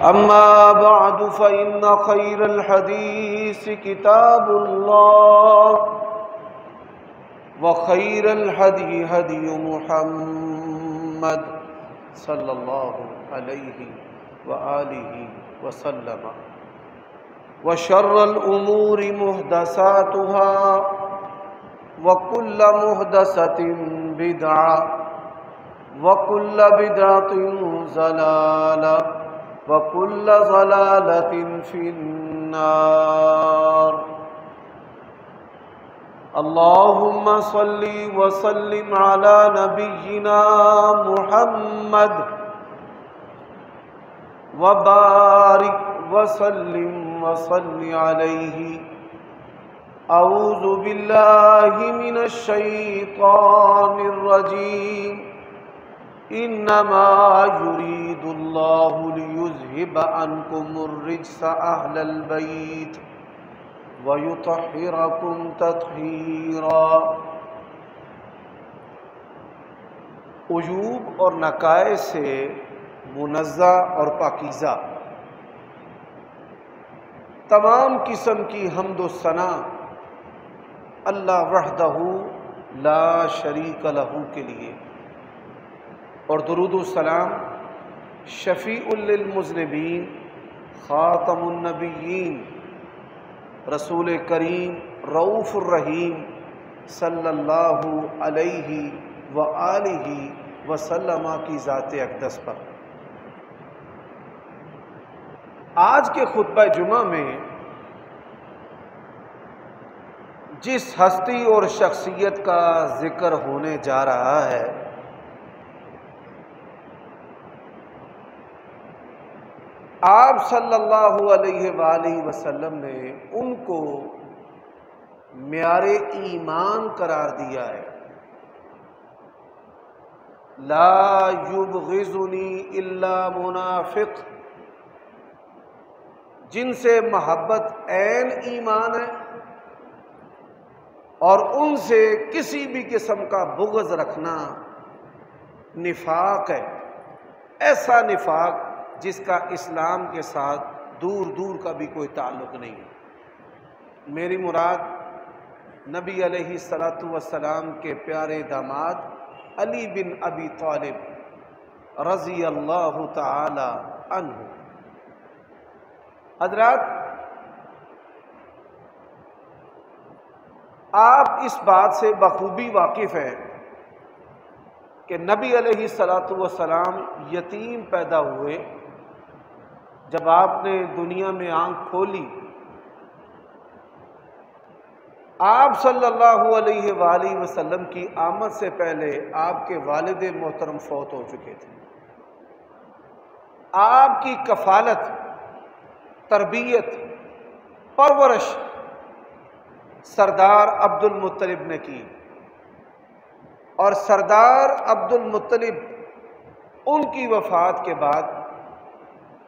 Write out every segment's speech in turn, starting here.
أما بعد فإن خير الحديث كتاب الله وخير الهدي هدي محمد صلى الله عليه وآله وسلم وشر الأمور محدثاتها وكل محدثة بدعة وكل بدعة ضلالة وكل ضلالة في النار. اللهم صل وسلم على نبينا محمد وبارك وسلم وصل عليه. أعوذ بالله من الشيطان الرجيم. إنما يريد الله ليذهب عنكم الرجس أهل البيت ويطهركم تطهيرا. عیوب اور نقائص سے منزہ اور پاکیزہ تمام قسم کی حمد و ثنا اللہ وحدہ لا شریک لہ کے لیے، اور درود و سلام شفیع للمذنبین خاتم النبیین رسول کریم رؤوف الرحیم صلی اللہ علیہ وآلہ وسلم کی ذات اقدس پر. آج کے خطبہ جمعہ میں جس ہستی اور شخصیت کا ذکر ہونے جا رہا ہے، آپ صلی اللہ علیہ وآلہ وسلم نے ان کو معیار ایمان قرار دیا ہے. لا یبغضنی الا منافق، جن سے محبت عین ایمان ہے اور ان سے کسی بھی قسم کا بغض رکھنا نفاق ہے. ایسا نفاق جس کا اسلام کے ساتھ دور دور کا بھی کوئی تعلق نہیں ہے. میری مراد نبی علیہ الصلوۃ والسلام کے پیارے داماد علی بن ابی طالب رضی اللہ تعالی عنہ. حضرات، آپ اس بات سے بخوبی واقف ہیں کہ نبی علیہ الصلوۃ والسلام یتیم پیدا ہوئے. جب آپ نے دنیا میں آنکھ کھولی، آپ صلی اللہ علیہ وآلہ وسلم کی آمد سے پہلے آپ کے والد محترم فوت ہو چکے تھے. آپ کی کفالت، تربیت، پرورش سردار عبد المطلب نے کی، اور سردار عبد المطلب ان کی وفات کے بعد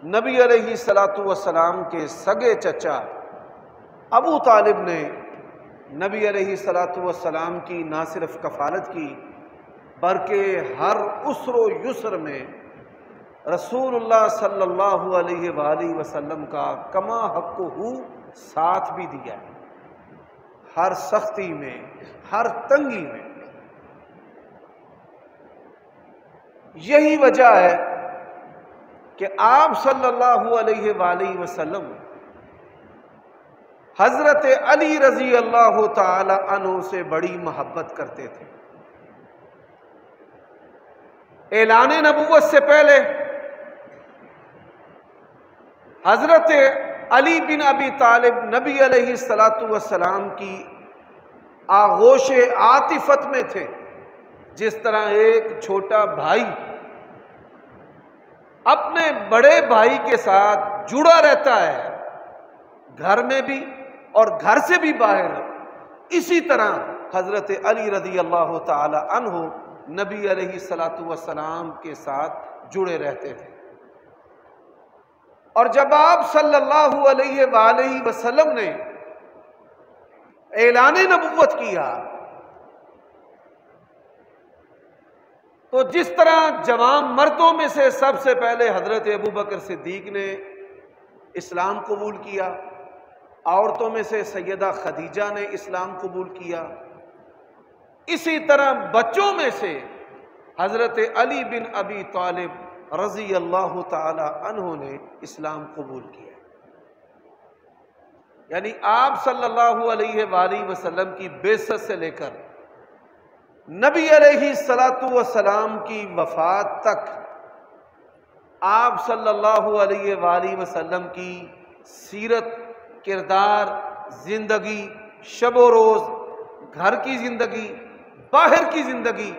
نبی علیہ الصلوۃ والسلام کے سگے چچا ابو طالب نے نبی علیہ الصلوۃ والسلام کی نہ صرف کفالت کی بلکہ ہر عسر و یسر میں رسول اللہ صلی اللہ علیہ وآلہ وسلم کا کما حقہ ساتھ بھی دیا. ہر سختی میں، ہر تنگی میں. یہی وجہ ہے کہ آپ صلی اللہ علیہ وآلہ وسلم حضرت علی رضی اللہ تعالی عنہ سے بڑی محبت کرتے تھے. اعلان نبوت سے پہلے حضرت علی بن ابی طالب نبی علیہ الصلوۃ والسلام کی آغوش عاطفت میں تھے. جس طرح ایک چھوٹا بھائی اپنے بڑے بھائی کے ساتھ جڑا رہتا ہے، گھر میں بھی اور گھر سے بھی باہر، اسی طرح حضرت علی رضی اللہ تعالی عنہ نبی علیہ الصلوۃ والسلام کے ساتھ جڑے رہتے تھے. اور جب آپ صلی اللہ علیہ وآلہ وسلم نے اعلان نبوت کیا تو جس طرح جوان مردوں میں سے سب سے پہلے حضرت ابو بکر صدیق نے اسلام قبول کیا، عورتوں میں سے سیدہ خدیجہ نے اسلام قبول کیا، اسی طرح بچوں میں سے حضرت علی بن ابی طالب رضی اللہ تعالی عنہ نے اسلام قبول کیا۔ یعنی آپ صلی اللہ علیہ وآلہ وسلم کی بعثت سے لے کر نبی علیہ السلام کی وفات تک آپ صلی اللہ علیہ وآلہ وسلم کی سیرت، کردار، زندگی، شب و روز، گھر کی زندگی، باہر کی زندگی،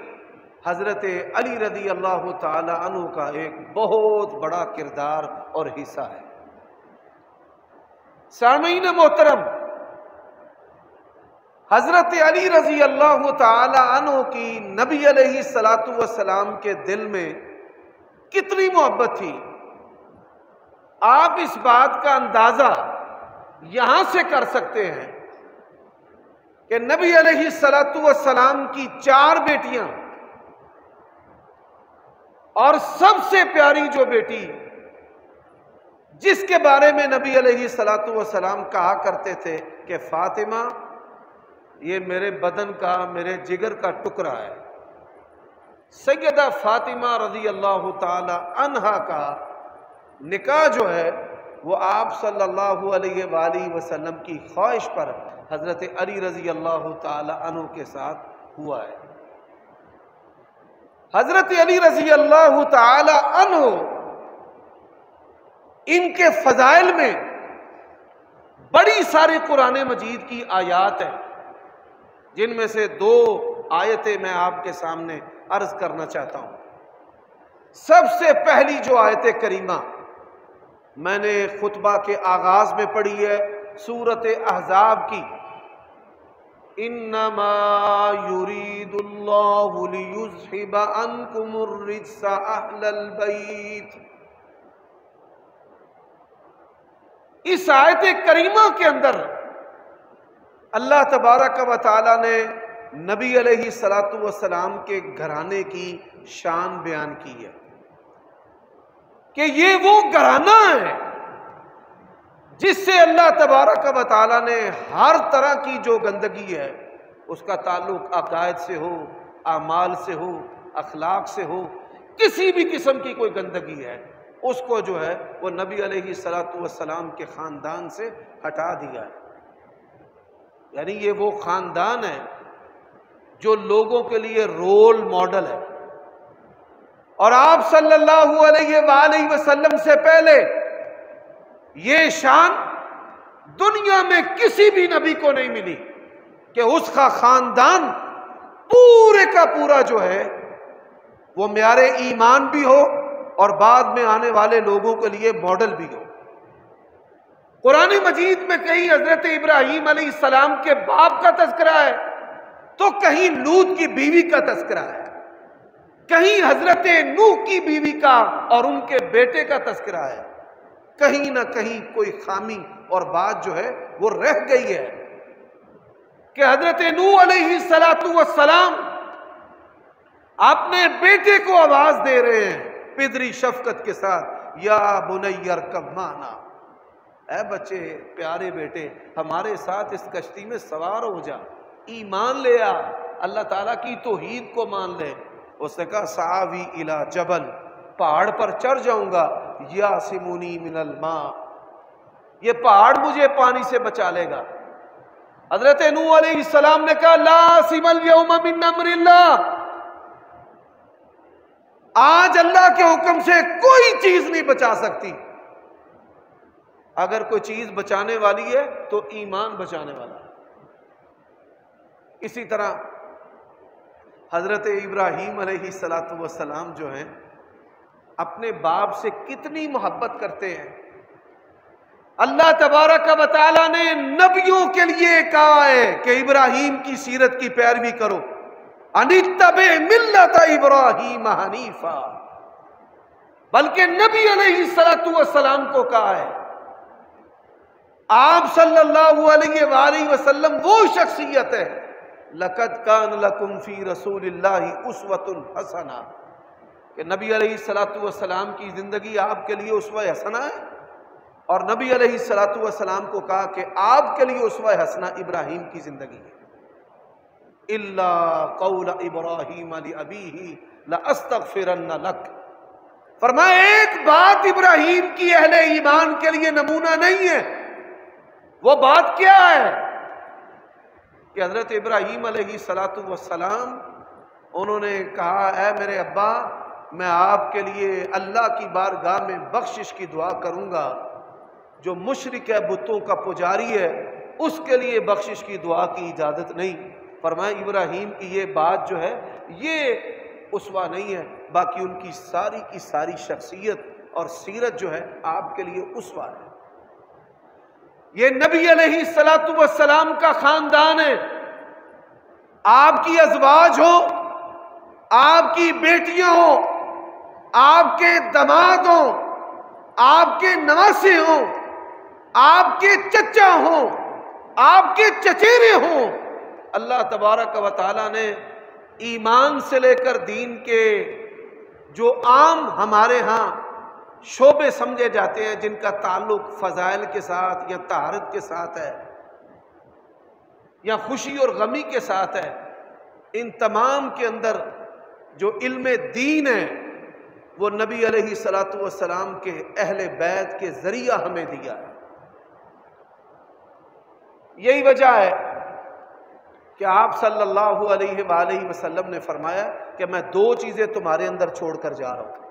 حضرت علی رضی اللہ تعالی عنہ کا ایک بہت بڑا کردار اور حصہ ہے۔ سامعین محترم، حضرت علی رضی اللہ تعالی عنہ کی نبی علیہ السلام کے دل میں کتنی محبت تھی، آپ اس بات کا اندازہ یہاں سے کر سکتے ہیں کہ نبی علیہ السلام کی 4 بیٹیاں اور سب سے پیاری جو بیٹی جس کے بارے میں نبی علیہ السلام کہا کرتے تھے کہ فاطمہ یہ میرے بدن کا، میرے جگر کا ٹکڑا ہے، سیدہ فاطمہ رضی اللہ تعالی عنہا کا نکاح جو ہے وہ آپ صلی اللہ علیہ وآلہ وسلم کی خواہش پر حضرت علی رضی اللہ تعالی عنہ کے ساتھ ہوا ہے۔ حضرت علی رضی اللہ تعالی عنہ ان کے فضائل میں بڑی ساری قرآن مجید کی آیات ہیں، جن میں سے 2 آیتیں میں آپ کے سامنے عرض کرنا چاہتا ہوں۔ سب سے پہلی جو آیت کریمہ میں نے خطبہ کے آغاز میں پڑھی ہے سورۃ احزاب کی، انما یرید اللہ لیذھب عنکم الرجس اہل البیت۔ اس آیت کریمہ کے اندر اللہ تبارک و تعالی نے نبی علیہ السلام کے گھرانے کی شان بیان کی ہے کہ یہ وہ گھرانہ ہے جس سے اللہ تبارک و تعالی نے ہر طرح کی جو گندگی ہے اس کا تعلق عقائد سے ہو، اعمال سے ہو، اخلاق سے ہو، کسی بھی قسم کی کوئی گندگی ہے اس کو جو ہے وہ نبی علیہ السلام کے خاندان سے ہٹا دیا ہے۔ یعنی یہ وہ خاندان ہے جو لوگوں کے لیے رول ماڈل ہے، اور آپ صلی اللہ علیہ وآلہ وسلم سے پہلے یہ شان دنیا میں کسی بھی نبی کو نہیں ملی کہ اس کا خاندان پورے کا پورا جو ہے وہ معیار ایمان بھی ہو اور بعد میں آنے والے لوگوں کے لیے ماڈل بھی ہو۔ قرآن مجید میں کہیں حضرت ابراہیم علیہ السلام کے باپ کا تذکرہ ہے تو کہیں لوط کی بیوی کا تذکرہ ہے، کہیں حضرت نوح کی بیوی کا اور ان کے بیٹے کا تذکرہ ہے، کہیں نہ کہیں کوئی خامی اور بات جو ہے وہ رہ گئی ہے کہ حضرت نوح علیہ السلام اپنے بیٹے کو آواز دے رہے ہیں پدری شفقت کے ساتھ، یا بنی ارکب معنا، اے بچے پیارے بیٹے ہمارے ساتھ اس کشتی میں سوار ہو جا، ایمان لے آ، اللہ تعالیٰ کی توحید کو مان لے۔ اس نے کہا سآوی الی جبل، پہاڑ پر چڑھ جاؤں گا، یاسمونی من الماء، یہ پہاڑ مجھے پانی سے بچا لے گا۔ حضرت نوح علیہ السلام نے کہا لا عاصم اليوم من امر اللہ، آج اللہ کے حکم سے کوئی چیز نہیں بچا سکتی، اگر کوئی چیز بچانے والی ہے تو ایمان بچانے والا ہے۔ اسی طرح حضرت ابراہیم علیہ السلام جو ہیں اپنے باپ سے کتنی محبت کرتے ہیں۔ اللہ تبارک و تعالیٰ نے نبیوں کے لیے کہا ہے کہ ابراہیم کی سیرت کی پیروی کرو، ان اتبع ملت ابراہیم حنیفا، بلکہ نبی علیہ السلام کو کہا ہے آپ صلی اللہ علیہ وآلہ وسلم وہ شخصیت ہے لقد کان لکم فی رسول اللہ اسوۃ حسنہ، کہ نبی علیہ الصلوۃ والسلام کی زندگی آپ کے لیے اسوہ حسنہ ہے، اور نبی علیہ الصلوۃ والسلام کو کہا کہ آپ کے لیے اسوہ حسنہ ابراہیم کی زندگی ہے۔ الا قول ابراہیم لابیہ لاستغفرن لک، فرمایا ایک بات ابراہیم کی اہل ایمان کے لیے نمونہ نہیں ہے، وہ بات کیا ہے کہ حضرت ابراہیم علیہ الصلوۃ والسلام انہوں نے کہا اے میرے ابا، میں آپ کے لیے اللہ کی بارگاہ میں بخشش کی دعا کروں گا، جو مشرک ہے بتوں کا پجاری ہے اس کے لیے بخشش کی دعا کی اجازت نہیں۔ فرمایا ابراہیم کی یہ بات جو ہے یہ اسوہ نہیں ہے، باقی ان کی ساری شخصیت اور سیرت جو ہے آپ کے لیے اسوہ ہے۔ یہ نبی علیہ الصلوۃ والسلام کا خاندان ہے، آپ کی ازواج ہوں، آپ کی بیٹیاں ہوں، آپ کے داماد ہوں، آپ کے نواسے ہوں، آپ کے چچا ہوں، آپ کے چچیرے ہوں، اللہ تبارک و تعالیٰ نے ایمان سے لے کر دین کے جو عام ہمارے ہاں شعبے سمجھے جاتے ہیں جن کا تعلق فضائل کے ساتھ یا طہارت کے ساتھ ہے یا خوشی اور غمی کے ساتھ ہے، ان تمام کے اندر جو علم دین ہے وہ نبی علیہ الصلوۃ والسلام کے اہل بیت کے ذریعہ ہمیں دیا ہے۔ یہی وجہ ہے کہ آپ صلی اللہ علیہ وآلہ وسلم نے فرمایا کہ میں دو چیزیں تمہارے اندر چھوڑ کر جا رہا ہوں۔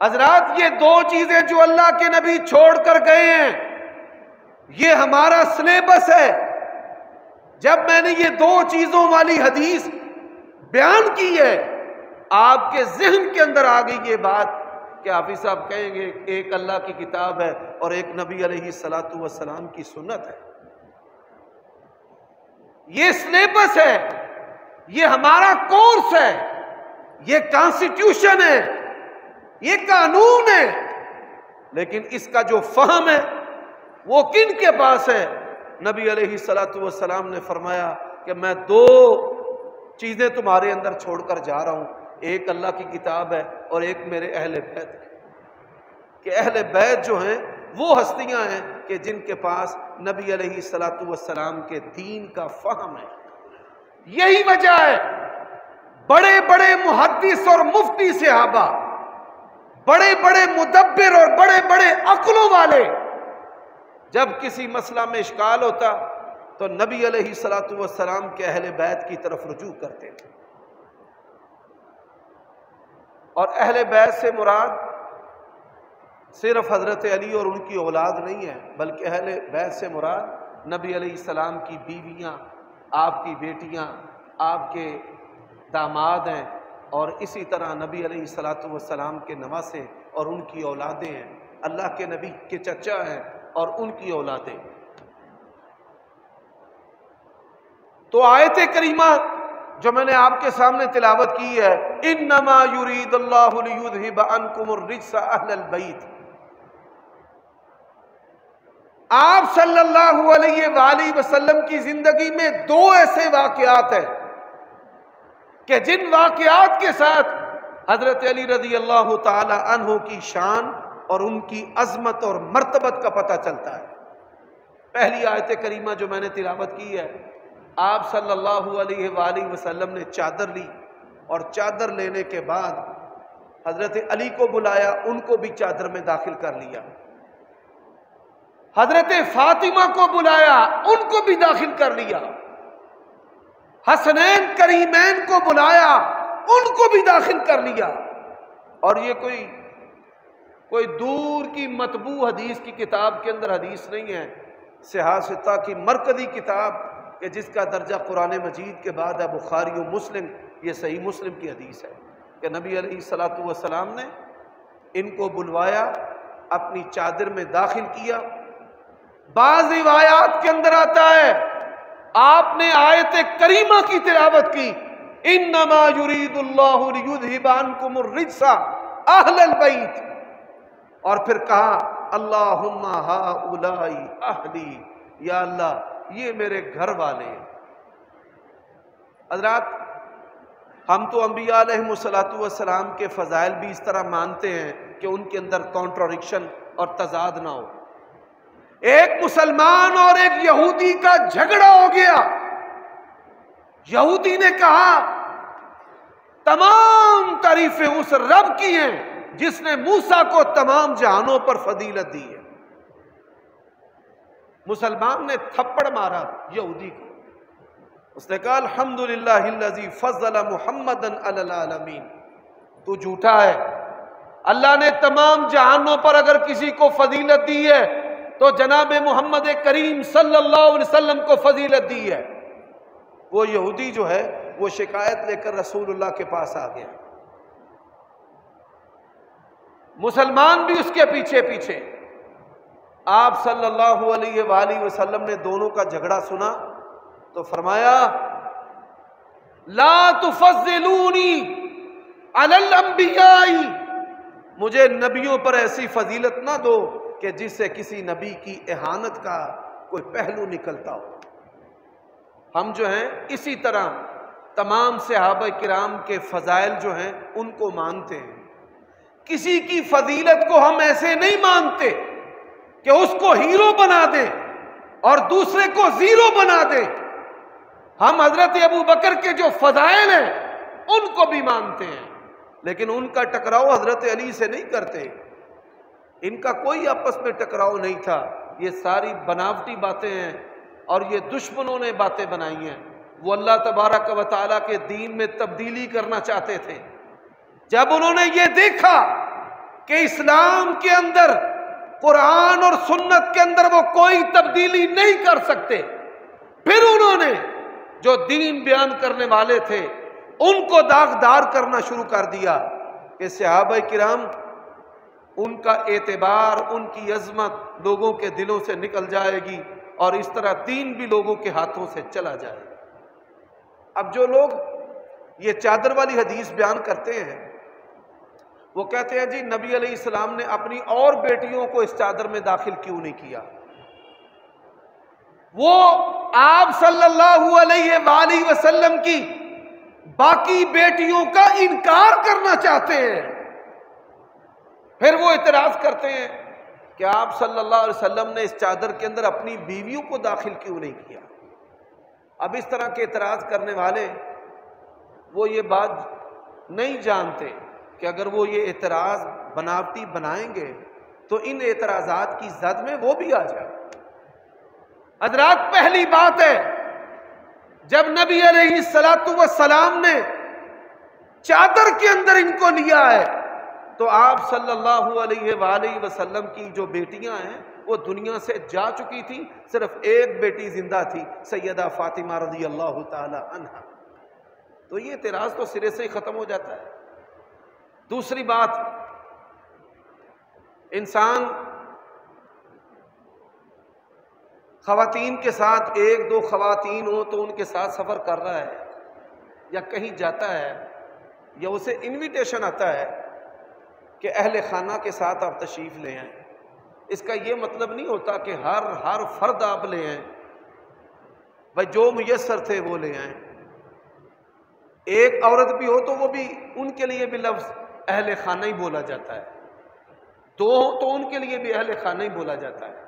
حضرات یہ دو چیزیں جو اللہ کے نبی چھوڑ کر گئے ہیں یہ ہمارا سلیبس ہے۔ جب میں نے یہ دو چیزوں والی حدیث بیان کی ہے آپ کے ذہن کے اندر آ گئی یہ بات کہ حافظ صاحب کہیں گے ایک اللہ کی کتاب ہے اور ایک نبی علیہ الصلوۃ والسلام کی سنت ہے، یہ سلیبس ہے، یہ ہمارا کورس ہے، یہ کانسٹیٹیوشن ہے، یہ قانون ہے، لیکن اس کا جو فہم ہے وہ کن کے پاس ہے؟ نبی علیہ الصلوۃ والسلام نے فرمایا کہ میں دو چیزیں تمہارے اندر چھوڑ کر جا رہا ہوں، ایک اللہ کی کتاب ہے اور ایک میرے اہل بیت ہے، کہ اہل بیت جو ہیں وہ ہستیاں ہیں کہ جن کے پاس نبی علیہ الصلوۃ والسلام کے دین کا فہم ہے۔ یہی وجہ ہے بڑے بڑے محدث اور مفتی صحابہ، بڑے بڑے مدبر اور بڑے بڑے عقلوں والے جب کسی مسئلہ میں اشکال ہوتا تو نبی علیہ الصلوۃ والسلام کے اہل بیت کی طرف رجوع کرتے تھے۔ اور اہل بیت سے مراد صرف حضرت علی اور ان کی اولاد نہیں ہے، بلکہ اہل بیت سے مراد نبی علیہ السلام کی بیویاں، آپ کی بیٹیاں، آپ کے داماد ہیں، اور اسی طرح نبی علیہ الصلوۃ والسلام کے نواسے اور ان کی اولادیں ہیں، اللہ کے نبی کے چچا ہیں اور ان کی اولادیں۔ تو آیت کریمہ جو میں نے آپ کے سامنے تلاوت کی ہے، انما یرید اللہ لیذھب عنکم الرجس اہل البیت، آپ صلی اللہ علیہ وآلہ وسلم کی زندگی میں دو ایسے واقعات ہیں کہ جن واقعات کے ساتھ حضرت علی رضی اللہ تعالی عنہ کی شان اور ان کی عظمت اور مرتبت کا پتہ چلتا ہے۔ پہلی آیت کریمہ جو میں نے تلاوت کی ہے، آپ صلی اللہ علیہ وآلہ وسلم نے چادر لی اور چادر لینے کے بعد حضرت علی کو بلایا، ان کو بھی چادر میں داخل کر لیا، حضرت فاطمہ کو بلایا، ان کو بھی داخل کر لیا، حسنین کریمین کو بلایا، ان کو بھی داخل کر لیا۔ اور یہ کوئی دور کی مطبوع حدیث کی کتاب کے اندر حدیث نہیں ہے، صحاح ستہ کی مرکزی کتاب کہ جس کا درجہ قرآن مجید کے بعد ہے بخاری و مسلم، یہ صحیح مسلم کی حدیث ہے کہ نبی علیہ الصلوۃ والسلام نے ان کو بلوایا، اپنی چادر میں داخل کیا۔ بعض روایات کے اندر آتا ہے آپ نے آیت کریمہ کی تلاوت کی، انما یرید اللہ لیذھب عنکم الرجس اہل البیت، اور پھر کہا اللہم ہؤلاء اہلی، یا اللہ یہ میرے گھر والے ہیں۔ حضرات ہم تو انبیاء علیہم کے فضائل بھی اس طرح مانتے ہیں کہ ان کے اندر کانٹراڈکشن اور تضاد نہ ہو۔ ایک مسلمان اور ایک یہودی کا جھگڑا ہو گیا۔ یہودی نے کہا تمام تعریفیں اس رب کی ہیں جس نے موسیٰ کو تمام جہانوں پر فضیلت دی ہے۔ مسلمان نے تھپڑ مارا یہودی کو، اس نے کہا الحمدللہ الذی فضل محمدً علی العالمین، تو جھوٹا ہے، اللہ نے تمام جہانوں پر اگر کسی کو فضیلت دی ہے تو جناب محمد کریم صلی اللہ علیہ وسلم کو فضیلت دی ہے۔ وہ یہودی جو ہے وہ شکایت لے کر رسول اللہ کے پاس آ گیا، مسلمان بھی اس کے پیچھے پیچھے۔ آپ صلی اللہ علیہ وآلہ وسلم نے دونوں کا جھگڑا سنا تو فرمایا لا تفضلونی علی الانبیاء، مجھے نبیوں پر ایسی فضیلت نہ دو کہ جس سے کسی نبی کی اہانت کا کوئی پہلو نکلتا ہو۔ ہم جو ہیں اسی طرح تمام صحابہ کرام کے فضائل جو ہیں ان کو مانتے ہیں، کسی کی فضیلت کو ہم ایسے نہیں مانتے کہ اس کو ہیرو بنا دیں اور دوسرے کو زیرو بنا دیں۔ ہم حضرت ابو بکر کے جو فضائل ہیں ان کو بھی مانتے ہیں، لیکن ان کا ٹکراؤ حضرت علی سے نہیں کرتے، ان کا کوئی آپس میں ٹکراؤ نہیں تھا۔ یہ ساری بناوٹی باتیں ہیں اور یہ دشمنوں نے باتیں بنائی ہیں۔ وہ اللہ تبارک و تعالیٰ کے دین میں تبدیلی کرنا چاہتے تھے، جب انہوں نے یہ دیکھا کہ اسلام کے اندر قرآن اور سنت کے اندر وہ کوئی تبدیلی نہیں کر سکتے، پھر انہوں نے جو دین بیان کرنے والے تھے ان کو داغدار کرنا شروع کر دیا کہ صحابہ کرام ان کا اعتبار، ان کی عظمت لوگوں کے دلوں سے نکل جائے گی اور اس طرح دین بھی لوگوں کے ہاتھوں سے چلا جائے گا۔ اب جو لوگ یہ چادر والی حدیث بیان کرتے ہیں وہ کہتے ہیں جی نبی علیہ السلام نے اپنی اور بیٹیوں کو اس چادر میں داخل کیوں نہیں کیا؟ وہ آپ صلی اللہ علیہ وآلہ وسلم کی باقی بیٹیوں کا انکار کرنا چاہتے ہیں، پھر وہ اعتراض کرتے ہیں کہ آپ صلی اللہ علیہ وسلم نے اس چادر کے اندر اپنی بیویوں کو داخل کیوں نہیں کیا؟ اب اس طرح کے اعتراض کرنے والے وہ یہ بات نہیں جانتے کہ اگر وہ یہ اعتراض بناوٹی بنائیں گے تو ان اعتراضات کی زد میں وہ بھی آ جائے۔ حضرات پہلی بات ہے، جب نبی علیہ السلام نے چادر کے اندر ان کو لیا ہے تو آپ صلی اللہ علیہ وآلہ وسلم کی جو بیٹیاں ہیں وہ دنیا سے جا چکی تھی، صرف ایک بیٹی زندہ تھی، سیدہ فاطمہ رضی اللہ تعالی عنہا۔ تو یہ اعتراض تو سرے سے ہی ختم ہو جاتا ہے۔ دوسری بات، انسان خواتین کے ساتھ ایک دو خواتین ہو تو ان کے ساتھ سفر کر رہا ہے یا کہیں جاتا ہے یا اسے انویٹیشن آتا ہے کہ اہل خانہ کے ساتھ آپ تشریف لے آئیں، اس کا یہ مطلب نہیں ہوتا کہ ہر فرد آپ لے آئیں، بھائی جو میسر تھے وہ لے آئیں۔ ایک عورت بھی ہو تو وہ بھی ان کے لیے بھی لفظ اہل خانہ ہی بولا جاتا ہے، دو ہو تو ان کے لیے بھی اہل خانہ ہی بولا جاتا ہے۔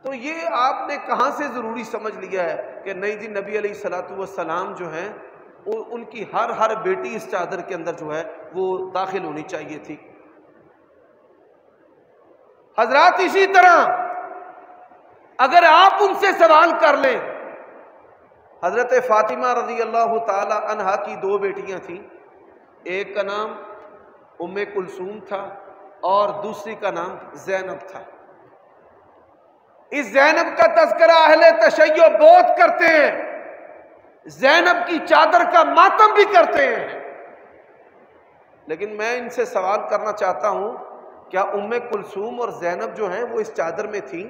تو یہ آپ نے کہاں سے ضروری سمجھ لیا ہے کہ نہیں جی نبی علیہ السلام جو ہیں ان کی ہر بیٹی اس چادر کے اندر جو ہے وہ داخل ہونی چاہیے تھی۔ حضرات اسی طرح اگر آپ ان سے سوال کر لیں، حضرت فاطمہ رضی اللہ تعالی عنہا کی دو بیٹیاں تھیں، ایک کا نام ام کلثوم تھا اور دوسری کا نام زینب تھا۔ اس زینب کا تذکرہ اہل تشیع بہت کرتے ہیں، زینب کی چادر کا ماتم بھی کرتے ہیں، لیکن میں ان سے سوال کرنا چاہتا ہوں کیا ام کلثوم اور زینب جو ہیں وہ اس چادر میں تھیں؟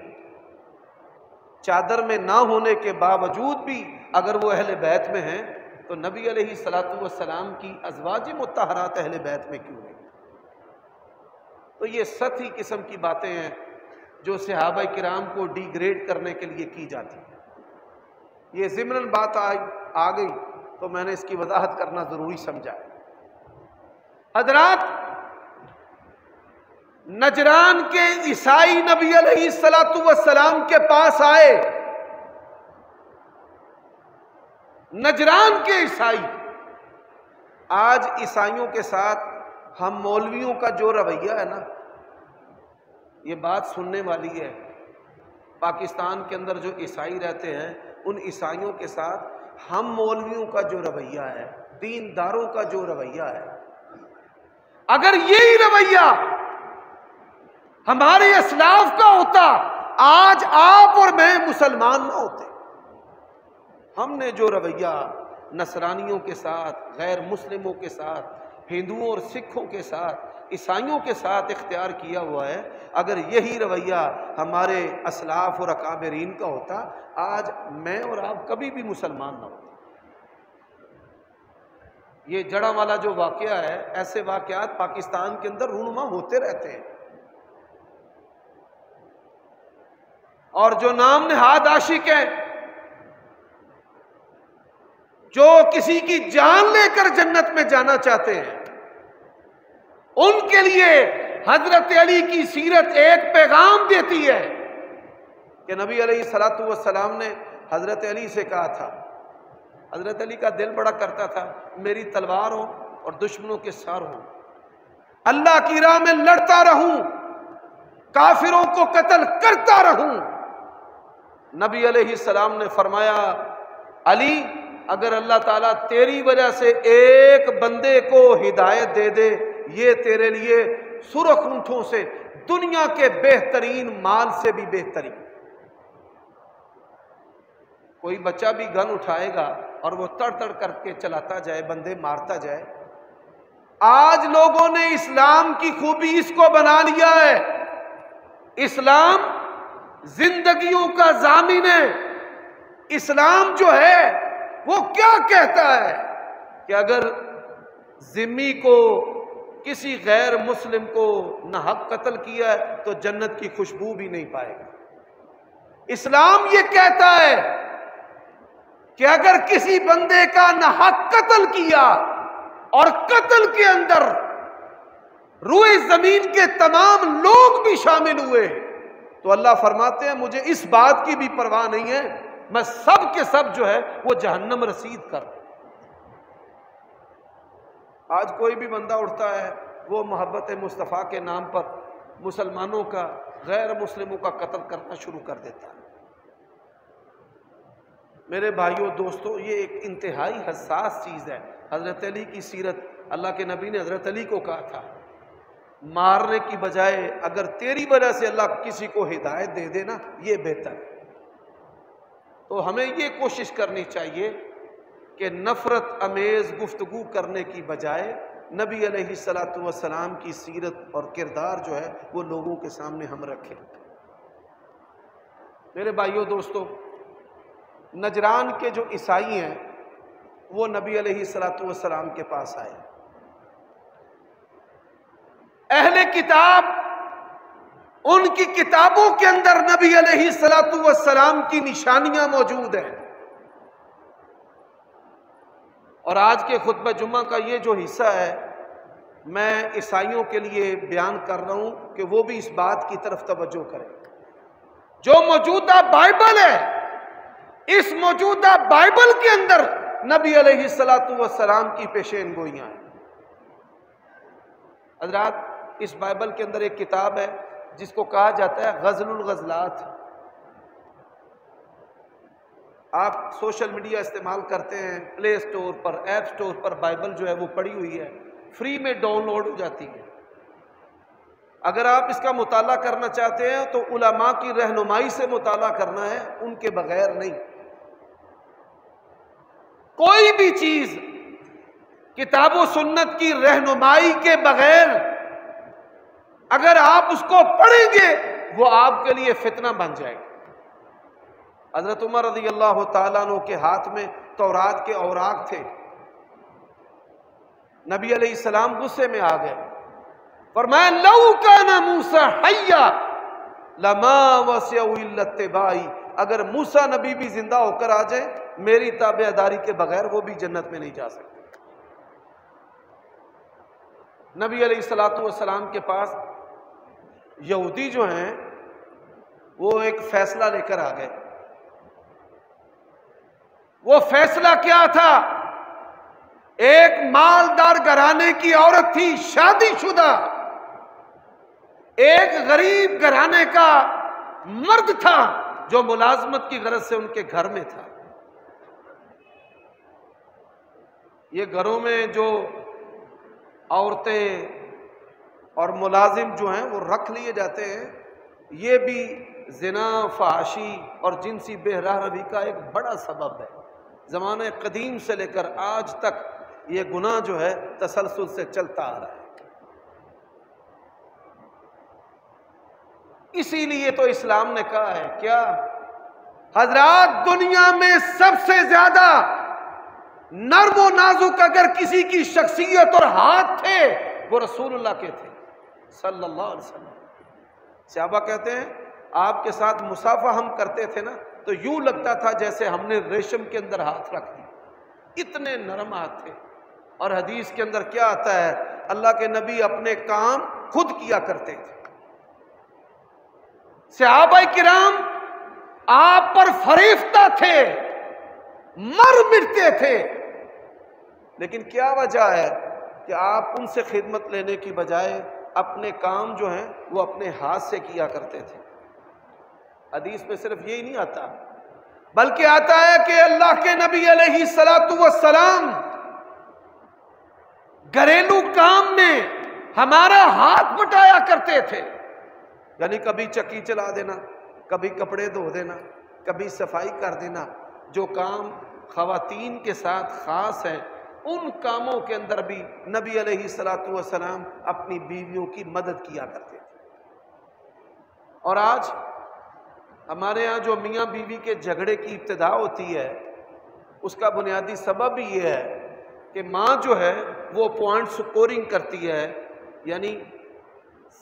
چادر میں نہ ہونے کے باوجود بھی اگر وہ اہل بیت میں ہیں تو نبی علیہ السلام کی ازواج مطہرات اہل بیت میں کیوں نہیں؟ تو یہ سطحی قسم کی باتیں ہیں جو صحابہ کرام کو ڈی گریڈ کرنے کے لیے کی جاتی ہے۔ یہ ضمناً بات آ گئی تو میں نے اس کی وضاحت کرنا ضروری سمجھا ہے۔ حضرات، نجران کے عیسائی نبی علیہ السلام کے پاس آئے، نجران کے عیسائی۔ آج عیسائیوں کے ساتھ ہم مولویوں کا جو رویہ ہے نا، یہ بات سننے والی ہے۔ پاکستان کے اندر جو عیسائی رہتے ہیں، ان عیسائیوں کے ساتھ ہم مولویوں کا جو رویہ ہے، دینداروں کا جو رویہ ہے، اگر یہی رویہ ہمارے اسلاف کا ہوتا، آج آپ اور میں مسلمان نہ ہوتے۔ ہم نے جو رویہ نصرانیوں کے ساتھ، غیر مسلموں کے ساتھ، ہندوؤں اور سکھوں کے ساتھ، عیسائیوں کے ساتھ اختیار کیا ہوا ہے، اگر یہی رویہ ہمارے اسلاف اور اکابرین کا ہوتا، آج میں اور آپ کبھی بھی مسلمان نہ ہوتے۔ یہ جڑا والا جو واقعہ ہے، ایسے واقعات پاکستان کے اندر رونما ہوتے رہتے ہیں، اور جو نام نہاد عاشق ہیں، جو کسی کی جان لے کر جنت میں جانا چاہتے ہیں، ان کے لیے حضرت علی کی سیرت ایک پیغام دیتی ہے کہ نبی علیہ السلام نے حضرت علی سے کہا تھا، حضرت علی کا دل بڑا کرتا تھا میری تلوار ہو اور دشمنوں کے سار ہوں، اللہ کی راہ میں لڑتا رہوں، کافروں کو قتل کرتا رہوں۔ نبی علیہ السلام نے فرمایا، علی، اگر اللہ تعالیٰ تیری وجہ سے ایک بندے کو ہدایت دے دے، یہ تیرے لیے سرخ اونٹوں سے، دنیا کے بہترین مال سے بھی بہترین۔ کوئی بچہ بھی گن اٹھائے گا اور وہ تڑ تڑ کر کے چلاتا جائے، بندے مارتا جائے۔ آج لوگوں نے اسلام کی خوبی اس کو بنا لیا ہے، اسلام زندگیوں کا ضامن ہے۔ اسلام جو ہے وہ کیا کہتا ہے کہ اگر ذمی کو، کسی غیر مسلم کو ناحق قتل کیا ہے تو جنت کی خوشبو بھی نہیں پائے گا۔ اسلام یہ کہتا ہے کہ اگر کسی بندے کا ناحق قتل کیا اور قتل کے اندر روئے زمین کے تمام لوگ بھی شامل ہوئے تو اللہ فرماتے ہیں مجھے اس بات کی بھی پرواہ نہیں ہے، میں سب کے سب جو ہے وہ جہنم رسید کر۔ آج کوئی بھی بندہ اٹھتا ہے، وہ محبت مصطفیٰ کے نام پر مسلمانوں کا، غیر مسلموں کا قتل کرنا شروع کر دیتا ہے۔ میرے بھائیوں دوستو، یہ ایک انتہائی حساس چیز ہے۔ حضرت علی کی سیرت، اللہ کے نبی نے حضرت علی کو کہا تھا، مارنے کی بجائے اگر تیری وجہ سے اللہ کسی کو ہدایت دے دے نا، یہ بہتر ہے۔ تو ہمیں یہ کوشش کرنی چاہیے کہ نفرت امیز گفتگو کرنے کی بجائے نبی علیہ السلام کی سیرت اور کردار جو ہے وہ لوگوں کے سامنے ہم رکھیں۔ میرے بھائیوں دوستو، نجران کے جو عیسائی ہیں وہ نبی علیہ السلام کے پاس آئے۔ اہل کتاب، ان کی کتابوں کے اندر نبی علیہ السلام کی نشانیاں موجود ہیں، اور آج کے خطبہ جمعہ کا یہ جو حصہ ہے میں عیسائیوں کے لیے بیان کر رہا ہوں کہ وہ بھی اس بات کی طرف توجہ کریں۔ جو موجودہ بائبل ہے، اس موجودہ بائبل کے اندر نبی علیہ السلام کی پیشین گوئیاں ہیں۔ حضرات، اس بائبل کے اندر ایک کتاب ہے جس کو کہا جاتا ہے غزل الغزلات۔ آپ سوشل میڈیا استعمال کرتے ہیں، پلے اسٹور پر، ایپ اسٹور پر بائبل جو ہے وہ پڑی ہوئی ہے، فری میں ڈاؤن لوڈ ہو جاتی ہے۔ اگر آپ اس کا مطالعہ کرنا چاہتے ہیں تو علماء کی رہنمائی سے مطالعہ کرنا ہے، ان کے بغیر نہیں۔ کوئی بھی چیز کتاب و سنت کی رہنمائی کے بغیر اگر آپ اس کو پڑھیں گے وہ آپ کے لیے فتنہ بن جائے گا۔ حضرت عمر رضی اللہ تعالیٰ عنہ کے ہاتھ میں تورات کے اوراق تھے۔ نبی علیہ السلام غصے میں آ گئے، فرمایا لو کان موسیٰ حیا لما وسعہ الا اتباعی، اگر موسیٰ نبی بھی زندہ ہو کر آ جائے میری تابعداری کے بغیر وہ بھی جنت میں نہیں جا سکتے۔ نبی علیہ الصلوۃ والسلام کے پاس یہودی جو ہیں وہ ایک فیصلہ لے کر آ گئے۔ وہ فیصلہ کیا تھا؟ ایک مالدار گھرانے کی عورت تھی، شادی شدہ، ایک غریب گھرانے کا مرد تھا جو ملازمت کی غرض سے ان کے گھر میں تھا۔ یہ گھروں میں جو عورتیں اور ملازم جو ہیں وہ رکھ لیے جاتے ہیں، یہ بھی زنا، فحاشی اور جنسی بے راہ روی کا ایک بڑا سبب ہے۔ زمانہ قدیم سے لے کر آج تک یہ گناہ جو ہے تسلسل سے چلتا آ رہا ہے۔ اسی لیے تو اسلام نے کہا ہے کیا حضرات، دنیا میں سب سے زیادہ نرم و نازک اگر کسی کی شخصیت اور ہاتھ تھے وہ رسول اللہ کے تھے صلی اللہ علیہ وسلم۔ صحابہ کہتے ہیں آپ کے ساتھ مصافحہ ہم کرتے تھے نا تو یوں لگتا تھا جیسے ہم نے ریشم کے اندر ہاتھ رکھ دی، اتنے نرم ہاتھ تھے۔ اور حدیث کے اندر کیا آتا ہے؟ اللہ کے نبی اپنے کام خود کیا کرتے تھے۔ صحابہ کرام آپ پر فریفتہ تھے، مر مٹتے تھے، لیکن کیا وجہ ہے کہ آپ ان سے خدمت لینے کی بجائے اپنے کام جو ہیں وہ اپنے ہاتھ سے کیا کرتے تھے۔ حدیث میں صرف یہی نہیں آتا بلکہ آتا ہے کہ اللہ کے نبی علیہ الصلوۃ والسلام گھریلو کام میں ہمارا ہاتھ بٹایا کرتے تھے، یعنی کبھی چکی چلا دینا، کبھی کپڑے دھو دینا، کبھی صفائی کر دینا۔ جو کام خواتین کے ساتھ خاص ہیں ان کاموں کے اندر بھی نبی علیہ الصلوۃ والسلام اپنی بیویوں کی مدد کیا کرتے تھے۔ اور آج ہمارے ہاں جو میاں بیوی کے جھگڑے کی ابتدا ہوتی ہے اس کا بنیادی سبب یہ ہے کہ ماں جو ہے وہ پوائنٹ سکورنگ کرتی ہے، یعنی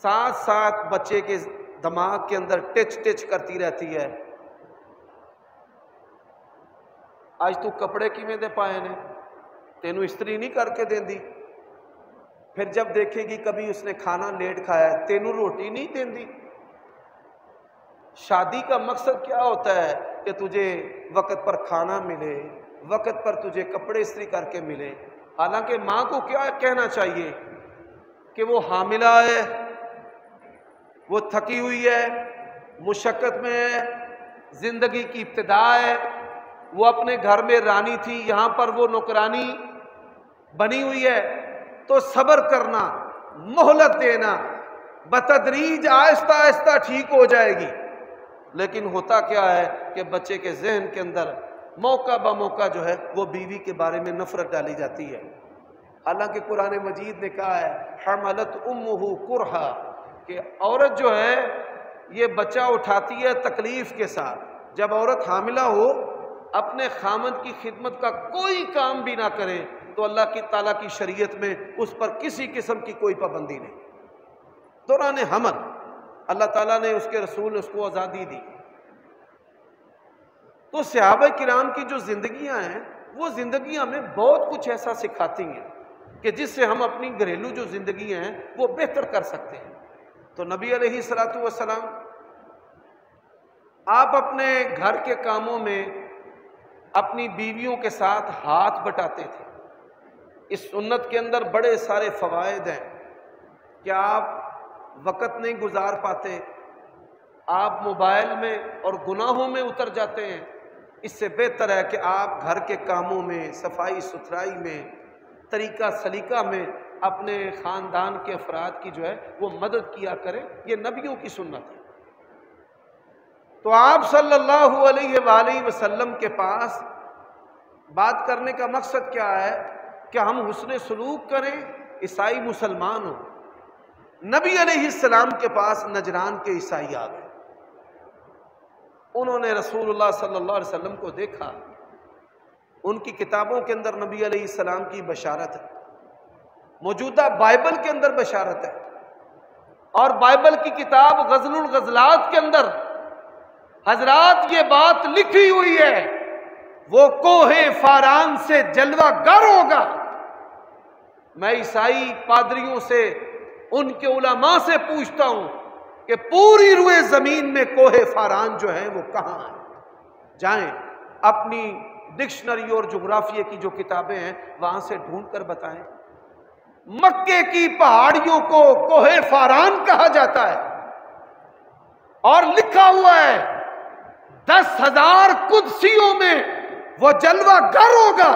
ساتھ ساتھ بچے کے دماغ کے اندر ٹچ کرتی رہتی ہے۔ آج تو کپڑے کیویں دے پائے نے، تینوں استری نہیں کر کے دیندی۔ پھر جب دیکھے گی کبھی اس نے کھانا لیٹ کھایا ہے، تینوں روٹی نہیں دیندی۔ شادی کا مقصد کیا ہوتا ہے کہ تجھے وقت پر کھانا ملے، وقت پر تجھے کپڑے استری کر کے ملے۔ حالانکہ ماں کو کیا کہنا چاہیے کہ وہ حاملہ ہے، وہ تھکی ہوئی ہے، مشقت میں ہے، زندگی کی ابتدا ہے، وہ اپنے گھر میں رانی تھی، یہاں پر وہ نوکرانی بنی ہوئی ہے، تو صبر کرنا، مہلت دینا، بتدریج آہستہ آہستہ ٹھیک ہو جائے گی۔ لیکن ہوتا کیا ہے کہ بچے کے ذہن کے اندر موقع بموقع جو ہے وہ بیوی کے بارے میں نفرت ڈالی جاتی ہے۔ حالانکہ قرآن مجید نے کہا ہے حملت امہ کرہا، کہ عورت جو ہے یہ بچہ اٹھاتی ہے تکلیف کے ساتھ۔ جب عورت حاملہ ہو اپنے خامند کی خدمت کا کوئی کام بھی نہ کرے تو اللہ کی تعالیٰ کی شریعت میں اس پر کسی قسم کی کوئی پابندی نہیں۔ دوران حمل اللہ تعالیٰ نے، اس کے رسول نے اس کو آزادی دی۔ تو صحابہ کرام کی جو زندگیاں ہیں وہ زندگیاں ہمیں بہت کچھ ایسا سکھاتی ہیں کہ جس سے ہم اپنی گھریلو جو زندگیاں ہیں وہ بہتر کر سکتے ہیں۔ تو نبی علیہ الصلوۃ والسلام آپ اپنے گھر کے کاموں میں اپنی بیویوں کے ساتھ ہاتھ بٹاتے تھے۔ اس سنت کے اندر بڑے سارے فوائد ہیں کہ آپ وقت نہیں گزار پاتے، آپ موبائل میں اور گناہوں میں اتر جاتے ہیں۔ اس سے بہتر ہے کہ آپ گھر کے کاموں میں، صفائی ستھرائی میں، طریقہ سلیقہ میں اپنے خاندان کے افراد کی جو ہے وہ مدد کیا کریں۔ یہ نبیوں کی سنت ہے۔ تو آپ صلی اللہ علیہ وآلہ وسلم کے پاس بات کرنے کا مقصد کیا ہے کہ ہم حسن سلوک کریں، عیسائی مسلمان ہوں۔ نبی علیہ السلام کے پاس نجران کے عیسائی آ گئے، انہوں نے رسول اللہ صلی اللہ علیہ وسلم کو دیکھا۔ ان کی کتابوں کے اندر نبی علیہ السلام کی بشارت ہے، موجودہ بائبل کے اندر بشارت ہے، اور بائبل کی کتاب غزل الغزلات کے اندر حضرات یہ بات لکھی ہوئی ہے، وہ کوہ فاران سے جلوہ گر ہوگا۔ میں عیسائی پادریوں سے، ان کے علماء سے پوچھتا ہوں کہ پوری روئے زمین میں کوہ فاران جو ہے وہ کہاں ہے؟ جائیں اپنی ڈکشنری اور جغرافیے کی جو کتابیں ہیں وہاں سے ڈھونڈ کر بتائیں۔ مکے کی پہاڑیوں کو کوہ فاران کہا جاتا ہے، اور لکھا ہوا ہے 10,000 قدسیوں میں وہ جلوہ گر ہوگا۔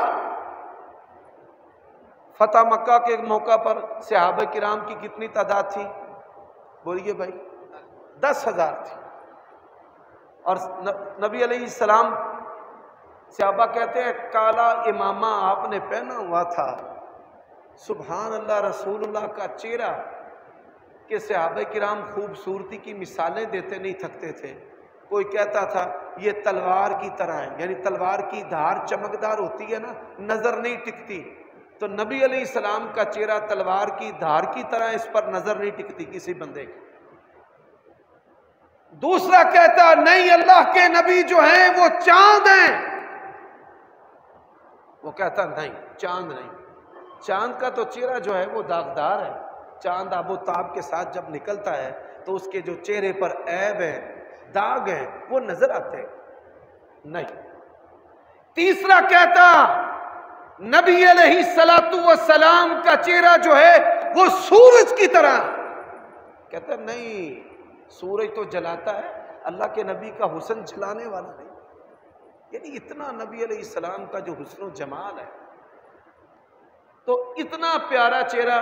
فتح مکہ کے موقع پر صحابہ کرام کی کتنی تعداد تھی؟ بولیے بھائی، 10,000 تھی۔ اور نبی علیہ السلام، صحابہ کہتے ہیں کالا امامہ آپ نے پہنا ہوا تھا، سبحان اللہ، رسول اللہ کا چہرہ، کہ صحابہ کرام خوبصورتی کی مثالیں دیتے نہیں تھکتے تھے۔ کوئی کہتا تھا یہ تلوار کی طرح ہے، یعنی تلوار کی دھار چمکدار ہوتی ہے نا، نظر نہیں ٹکتی، تو نبی علیہ السلام کا چہرہ تلوار کی دھار کی طرح، اس پر نظر نہیں ٹکتی کسی بندے کی۔ دوسرا کہتا نہیں، اللہ کے نبی جو ہیں وہ چاند ہیں۔ وہ کہتا نہیں، چاند نہیں، چاند کا تو چہرہ جو ہے وہ داغدار ہے، چاند آب و تاب کے ساتھ جب نکلتا ہے تو اس کے جو چہرے پر عیب ہے، داغ ہے، وہ نظر آتے نہیں۔ تیسرا کہتا نبی علیہ السلام کا چہرہ جو ہے وہ سورج کی طرح، کہتا نہیں، سورج تو جلاتا ہے، اللہ کے نبی کا حسن جلانے والا نہیں۔ یعنی اتنا نبی علیہ السلام کا جو حسن و جمال ہے، تو اتنا پیارا چہرہ۔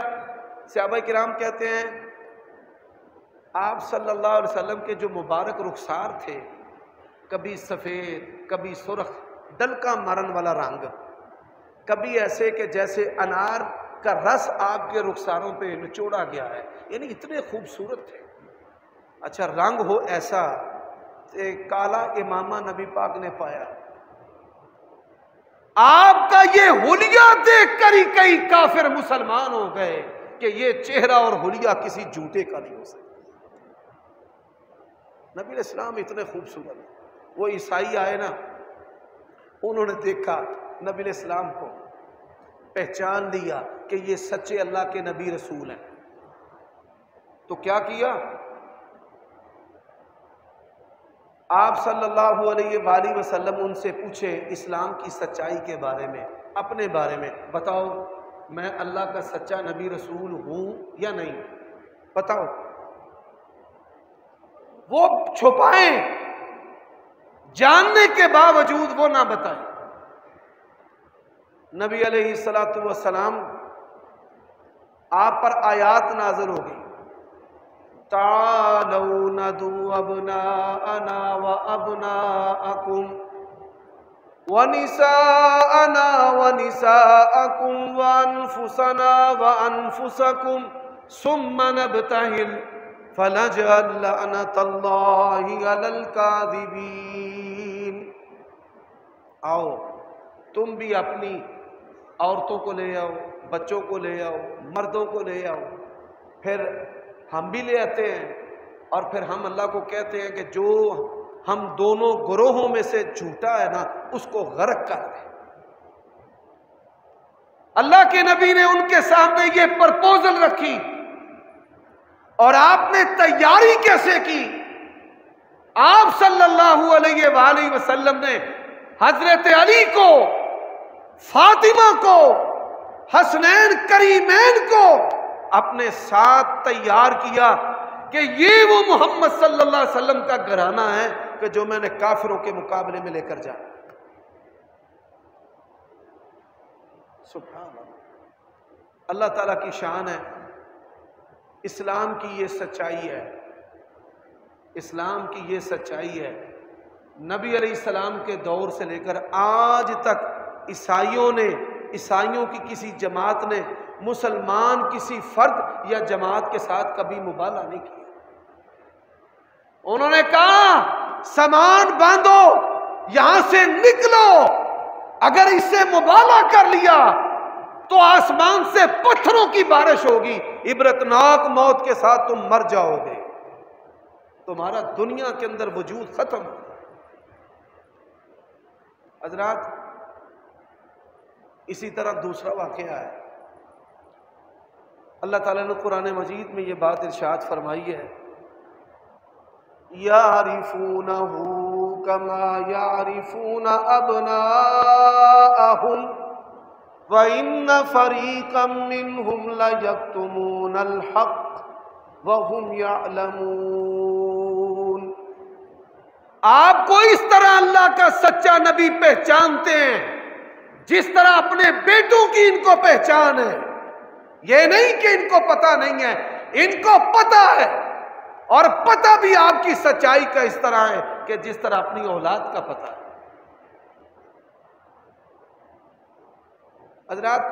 صحابہ کرام کہتے ہیں آپ صلی اللہ علیہ وسلم کے جو مبارک رخسار تھے، کبھی سفید، کبھی سرخ ڈلکا مارن والا رنگ، کبھی ایسے کہ جیسے انار کا رس آپ کے رخساروں پہ نچوڑا گیا ہے، یعنی اتنے خوبصورت تھے۔ اچھا رنگ ہو ایسا، کالا امامہ نبی پاک نے پایا۔ آپ کا یہ حلیہ دیکھ کر ہی کئی کافر مسلمان ہو گئے کہ یہ چہرہ اور حلیہ کسی جوتے کا نہیں ہو سکتا۔ نبی علیہ السلام اتنے خوبصورت، وہ عیسائی آئے نا، انہوں نے دیکھا نبی علیہ السلام کو، پہچان لیا کہ یہ سچے اللہ کے نبی رسول ہیں، تو کیا کیا؟ آپ صلی اللہ علیہ وآلہ وسلم ان سے پوچھے اسلام کی سچائی کے بارے میں، اپنے بارے میں، بتاؤ میں اللہ کا سچا نبی رسول ہوں یا نہیں، بتاؤ۔ وہ چھپائیں، جاننے کے باوجود وہ نہ بتائیں۔ نبی علیہ السلام آپ پر آیات نازل ہو گئی، تعالوا ندعو ابناءنا وابناءکم ونساءنا ونساءکم وانفسنا وانفسکم ثم نبتہل فنجعل لعنت اللہ علی الکاذبین۔ آؤ تم بھی اپنی عورتوں کو لے آؤ، بچوں کو لے آؤ، مردوں کو لے آؤ، پھر ہم بھی لے آتے ہیں، اور پھر ہم اللہ کو کہتے ہیں کہ جو ہم دونوں گروہوں میں سے جھوٹا ہے نا اس کو غرق کر دیں۔ اللہ کے نبی نے ان کے سامنے یہ پرپوزل رکھی، اور آپ نے تیاری کیسے کی؟ آپ صلی اللہ علیہ وآلہ وسلم نے حضرت علی کو، فاطمہ کو، حسنین کریمین کو اپنے ساتھ تیار کیا کہ یہ وہ محمد صلی اللہ علیہ وسلم کا گھرانہ ہے کہ جو میں نے کافروں کے مقابلے میں لے کر جانا۔ سبحان اللہ، اللہ تعالیٰ کی شان ہے، اسلام کی یہ سچائی ہے، اسلام کی یہ سچائی ہے۔ نبی علیہ السلام کے دور سے لے کر آج تک عیسائیوں کی کسی جماعت نے مسلمان کسی فرد یا جماعت کے ساتھ کبھی مبالغہ نہیں کیا۔ انہوں نے کہا سامان باندھو، یہاں سے نکلو، اگر اس سے مبالغہ کر لیا تو آسمان سے پتھروں کی بارش ہوگی، عبرتناک موت کے ساتھ تم مر جاؤ گے، تمہارا دنیا کے اندر وجود ختم ہو گا۔ حضرات اسی طرح دوسرا واقعہ ہے، اللہ تعالیٰ نے قرآن مجید میں یہ بات ارشاد فرمائی ہے، یعرفونہ کما یعرفون ابناءہم وَإِنَّ فَرِيقًا مِّنْهُمْ لَيَكْتُمُونَ الْحَقَّ وَهُمْ يَعْلَمُونَ۔ آپ کو اس طرح اللہ کا سچا نبی پہچانتے ہیں جس طرح اپنے بیٹوں کی ان کو پہچان ہے۔ یہ نہیں کہ ان کو پتہ نہیں ہے، ان کو پتہ ہے، اور پتہ بھی آپ کی سچائی کا اس طرح ہے کہ جس طرح اپنی اولاد کا پتہ ہے۔ حضرات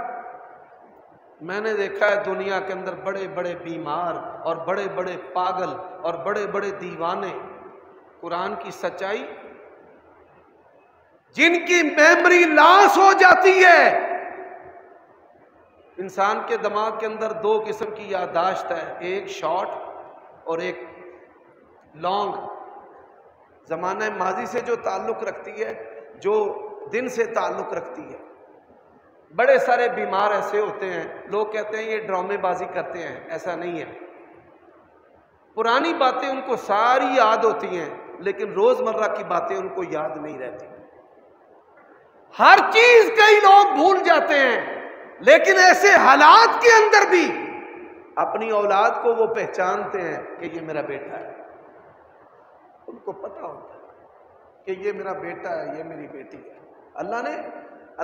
میں نے دیکھا ہے دنیا کے اندر بڑے بڑے بیمار اور بڑے بڑے پاگل اور بڑے بڑے دیوانے قرآن کی سچائی جن کی میموری لاس ہو جاتی ہے۔ انسان کے دماغ کے اندر دو قسم کی یادداشت ہے، ایک شارٹ اور ایک لانگ، زمانہ ماضی سے جو تعلق رکھتی ہے، جو دن سے تعلق رکھتی ہے۔ بڑے سارے بیمار ایسے ہوتے ہیں، لوگ کہتے ہیں یہ ڈرامے بازی کرتے ہیں، ایسا نہیں ہے۔ پرانی باتیں ان کو ساری یاد ہوتی ہیں لیکن روزمرہ کی باتیں ان کو یاد نہیں رہتی۔ ہر چیز کئی لوگ بھول جاتے ہیں لیکن ایسے حالات کے اندر بھی اپنی اولاد کو وہ پہچانتے ہیں کہ یہ میرا بیٹا ہے۔ ان کو پتہ ہوتا ہے کہ یہ میرا بیٹا ہے، یہ میری بیٹی ہے۔ اللہ نے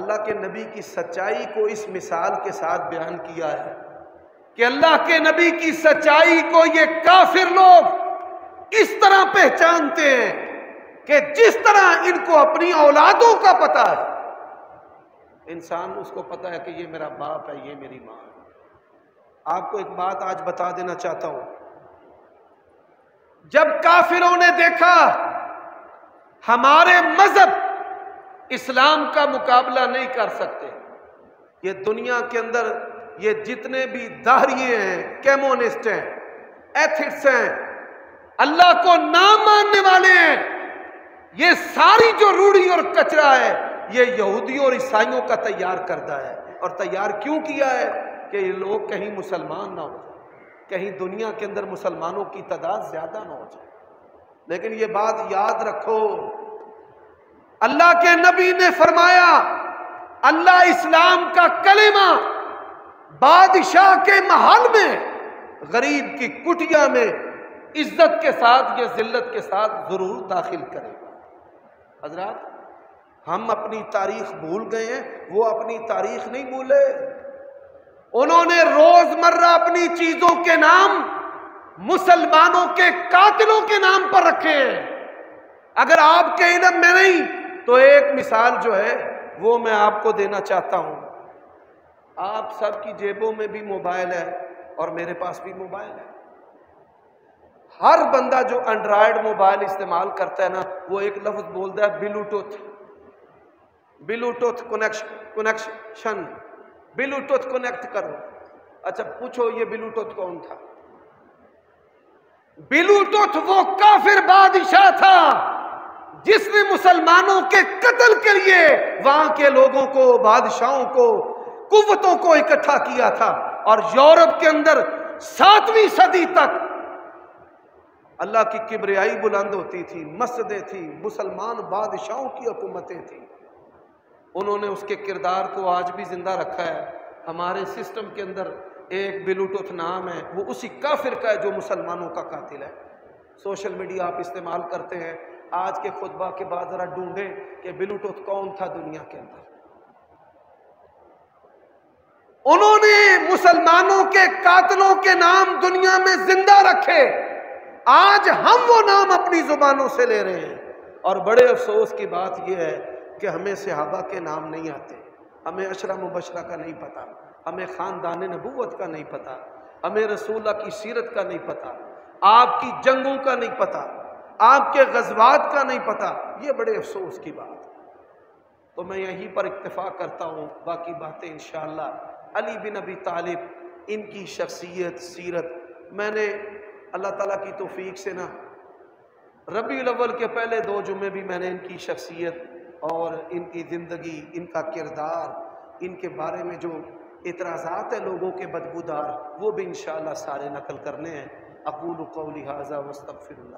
اللہ کے نبی کی سچائی کو اس مثال کے ساتھ بیان کیا ہے کہ اللہ کے نبی کی سچائی کو یہ کافر لوگ اس طرح پہچانتے ہیں کہ جس طرح ان کو اپنی اولادوں کا پتہ ہے۔ انسان اس کو پتہ ہے کہ یہ میرا باپ ہے، یہ میری ماں ہے۔ آپ کو ایک بات آج بتا دینا چاہتا ہوں، جب کافروں نے دیکھا ہمارے مذہب اسلام کا مقابلہ نہیں کر سکتے، یہ دنیا کے اندر یہ جتنے بھی داہریے ہیں، کیمونسٹ ہیں، ایتھسٹ ہیں، اللہ کو نہ ماننے والے ہیں، یہ ساری جو روڑی اور کچرا ہے یہ یہودیوں اور عیسائیوں کا تیار کردہ ہے۔ اور تیار کیوں کیا ہے؟ کہ یہ لوگ کہیں مسلمان نہ ہو جائے، کہیں دنیا کے اندر مسلمانوں کی تعداد زیادہ نہ ہو جائے۔ لیکن یہ بات یاد رکھو، اللہ کے نبی نے فرمایا اللہ اسلام کا کلمہ بادشاہ کے محل میں، غریب کی کٹیا میں عزت کے ساتھ یا ذلت کے ساتھ ضرور داخل کرے گا۔ حضرات ہم اپنی تاریخ بھول گئے ہیں، وہ اپنی تاریخ نہیں بھولے۔ انہوں نے روزمرہ اپنی چیزوں کے نام مسلمانوں کے قاتلوں کے نام پر رکھے ہیں۔ اگر آپ کے علم میں نہیں تو ایک مثال جو ہے وہ میں آپ کو دینا چاہتا ہوں۔ آپ سب کی جیبوں میں بھی موبائل ہے اور میرے پاس بھی موبائل ہے۔ ہر بندہ جو اینڈرائیڈ موبائل استعمال کرتا ہے نا، وہ ایک لفظ بولتا ہے Bluetooth, Bluetooth connection, Bluetooth connect کرو۔ اچھا پوچھو یہ بلوٹوتھ کون تھا؟ بلوٹوتھ وہ کافر بادشاہ تھا جس نے مسلمانوں کے قتل کے لیے وہاں کے لوگوں کو، بادشاہوں کو، قوتوں کو اکٹھا کیا تھا، اور یورپ کے اندر 7ویں صدی تک اللہ کی کبریائی بلند ہوتی تھی، مسجدیں تھیں، مسلمان بادشاہوں کی حکومتیں تھیں۔ انہوں نے اس کے کردار کو آج بھی زندہ رکھا ہے۔ ہمارے سسٹم کے اندر ایک بلوٹوتھ نام ہے، وہ اسی کافر کا ہے جو مسلمانوں کا قاتل ہے۔ سوشل میڈیا آپ استعمال کرتے ہیں، آج کے خطبہ کے بعد ذرا ڈھونڈیں کہ بلوٹوتھ کون تھا دنیا کے اندر۔ انہوں نے مسلمانوں کے قاتلوں کے نام دنیا میں زندہ رکھے، آج ہم وہ نام اپنی زبانوں سے لے رہے ہیں۔ اور بڑے افسوس کی بات یہ ہے کہ ہمیں صحابہ کے نام نہیں آتے، ہمیں عشرہ مبشرہ کا نہیں پتا، ہمیں خاندان نبوت کا نہیں پتا، ہمیں رسول اللہ کی سیرت کا نہیں پتا، آپ کی جنگوں کا نہیں پتا، آپ کے غزوات کا نہیں پتا۔ یہ بڑے افسوس کی بات۔ تو میں یہیں پر اکتفا کرتا ہوں، باقی باتیں انشاءاللہ علی بن ابی طالب، ان کی شخصیت، سیرت، میں نے اللہ تعالیٰ کی توفیق سے نا ربیع الاول کے پہلے 2 جمعے بھی میں نے ان کی شخصیت اور ان کی زندگی، ان کا کردار، ان کے بارے میں جو اعتراضات ہیں لوگوں کے بدبودار، وہ بھی انشاءاللہ سارے نقل کرنے ہیں۔ اقول قولی ھذا واستغفر اللہ۔